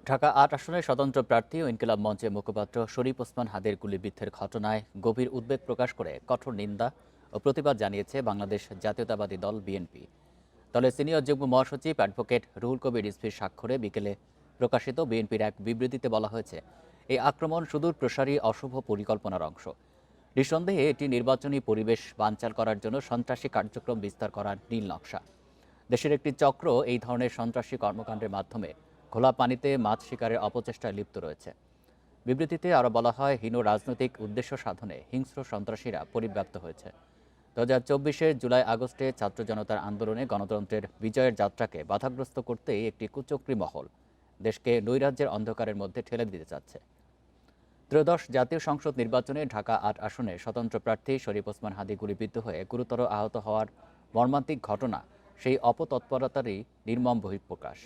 ঢাকা-৮ আসনের স্বতন্ত্র প্রার্থী ও ইনকিলাব মঞ্চের মুখপাত্র শরীফ ওসমান হাদির গুলিবিদ্ধের ঘটনায় গভীর উদ্বেগ প্রকাশ করে কঠোর নিন্দা ও প্রতিবাদ জানিয়েছে বাংলাদেশ জাতীয়তাবাদী দল বিএনপি। দলের সিনিয়র যুগ্ম মহাসচিব অ্যাডভোকেট রুহুল কবির রিজভীর স্বাক্ষরে বিকেলে প্রকাশিত বিএনপির এক বিবৃতিতে বলা হয়েছে, এই আক্রমণ সুদূর প্রসারী অশুভ পরিকল্পনার অংশ। নিঃসন্দেহে এটি নির্বাচনী পরিবেশ বানচাল করার জন্য সন্ত্রাসী কার্যক্রম বিস্তার করার নীল নকশা। দেশের একটি চক্র এই ধরনের সন্ত্রাসী কর্মকাণ্ডের মাধ্যমে ঘোলা পানিতে মাছ শিকারের অপচেষ্টায় লিপ্ত রয়েছে। বিবৃতিতে আরও বলা হয়, হীন রাজনৈতিক উদ্দেশ্য সাধনে হিংস্র সন্ত্রাসীরা পরিব্যাপ্ত হয়েছে। 2024-এর জুলাই আগস্টে ছাত্র জনতার আন্দোলনে গণতন্ত্রের বিজয়ের যাত্রাকে বাধাগ্রস্ত করতেই একটি কুচক্রী মহল দেশকে নৈরাজ্যের অন্ধকারের মধ্যে ঠেলে দিতে চাচ্ছে। ত্রয়োদশ জাতীয় সংসদ নির্বাচনে ঢাকা-৮ আসনে স্বতন্ত্র প্রার্থী শরীফ ওসমান হাদি গুলিবিদ্ধ হয়ে গুরুতর আহত হওয়ার মর্মান্তিক ঘটনা সেই অপতৎপরতারই নির্মম বহিঃপ্রকাশ।